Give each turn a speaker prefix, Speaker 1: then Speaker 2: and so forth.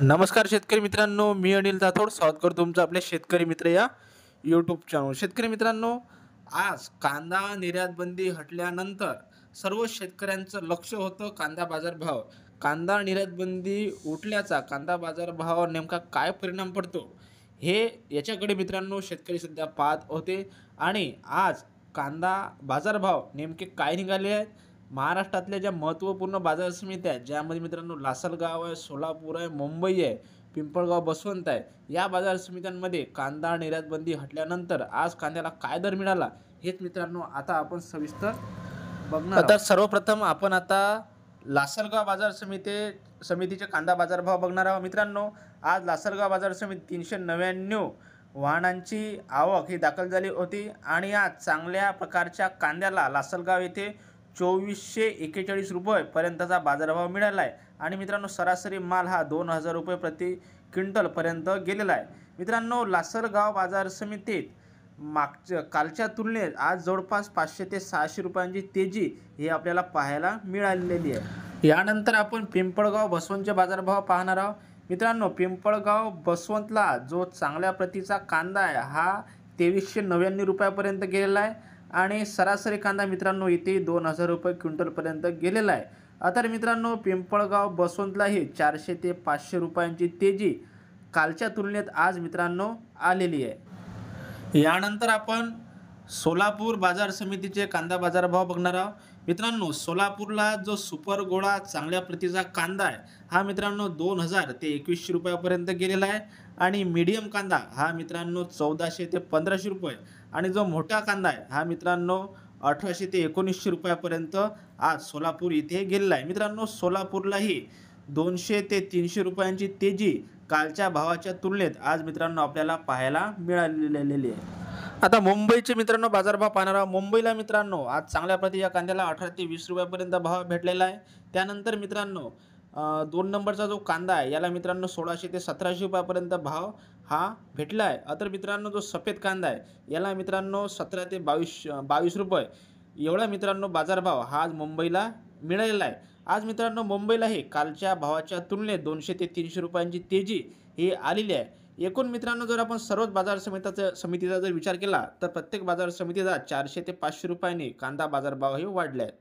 Speaker 1: नमस्कार शेतकरी मित्रांनो, मी अनिल जाधव स्वागत करतो तुमचं आपल्या शेतकरी मित्र या यूट्यूब चॅनल. शेतकरी मित्रांनो, आज कांदा निर्यात बंदी हटल्यानंतर सर्व शेतकऱ्यांचं लक्ष होतं कांदा बाजारभाव. कांदा निर्यात बंदी उठल्याचा कांदा बाजारभावावर नेमका काय परिणाम पडतो हे याच्याकडे मित्रांनो शेतकरी सध्या पाहत होते. आणि आज कांदा बाजारभाव नेमके काय निघाले आहेत, महाराष्ट्रातल्या ज्या महत्त्वपूर्ण बाजार समित्या आहेत, ज्यामध्ये मित्रांनो लासलगाव आहे, सोलापूर आहे, मुंबई आहे, पिंपळगाव, बसवंत आहे, या बाजार समित्यांमध्ये कांदा निर्यात बंदी हटल्यानंतर आज कांद्याला काय दर मिळाला हेच मित्रांनो आता आपण सविस्तर बघणार. तर सर्वप्रथम आपण आता लासलगाव बाजार समितीचे कांदा बाजारभाव बघणार आहोत. मित्रांनो, आज लासलगाव बाजार समिती 399 वाहनांची आवक ही दाखल झाली होती आणि आज चांगल्या प्रकारच्या कांद्याला लासलगाव येथे 2441 रुपये पर्यंतचा बाजारभाव मिळाला आहे. आणि मित्रांनो, सरासरी माल हा 2000 रुपये प्रति क्विंटल पर्यंत गेलेला आहे. मित्रांनो, लासलगाव बाजार समितीत कालच्या तुलनेत आज जवळपास 500 ते 600 रुपयांची तेजी ही आपल्याला पाहायला मिळालेली आहे. यानंतर आपण पिंपळगाव बसवंतचे बाजारभाव पाहणार आहोत. मित्रांनो, पिंपळगाव बसवंतला जो चांगल्या प्रतीचा कांदा आहे हा 2399 रुपयापर्यंत गेलेला आहे आणि सरासरी कांदा मित्रांनो इथे 2000 रुपये क्विंटलपर्यंत गेलेला आहे. तर मित्रांनो, पिंपळगाव बसवंतलाही 400 ते 500 रुपयांची तेजी कालच्या तुलनेत आज मित्रांनो आलेली आहे. यानंतर आपण सोलापूर बाजार समितीचे कांदा बाजारभाव बघणार आहोत. मित्रांनो, सोलापूरला जो सुपर गोळा चांगल्या प्रतीचा कांदा आहे हा मित्रांनो 2000 ते 2100 रुपयापर्यंत गेलेला आहे आणि मीडियम कांदा हा मित्रांनो 1400 ते 1500 रुपये आणि जो मोठा कांदा आहे हा मित्रांनो 1800 ते 1900 रुपयापर्यंत आज सोलापूर इथे गेलेला आहे. मित्रांनो, सोलापूरलाही 200 ते 300 रुपयांची तेजी कालच्या भावाच्या तुलनेत आज मित्रांनो आपल्याला पाहायला मिळालेली आहे. आता मुंबईचे मित्रांनो बाजारभाव पाहणार आहोत. मुंबईला मित्रांनो आज चांगल्या प्रतीच्या कांद्याला 18 ते 20 रुपयापर्यंत भाव भेटलेला आहे. त्यानंतर मित्रांनो 2 नंबरचा जो कांदा आहे याला मित्रांनो 1600 ते 1700 रुपयापर्यंत भाव हा भेटला आहे. तर मित्रांनो जो सफेद कांदा आहे याला मित्रांनो 17 ते 22 रुपये एवढा मित्रांनो बाजारभाव हा आज मुंबईला मिळालेला आहे. आज मित्रांनो मुंबईलाही कालच्या भावाच्या तुलनेत 200 ते 300 रुपयांची तेजी ही आलेली आहे. एकूण मित्रांनो जर आपण सर्वच बाजार समितीचा जर विचार केला तर प्रत्येक बाजार समितीचा 400 ते 500 रुपयांनी कांदा बाजारभाव हे वाढले आहेत.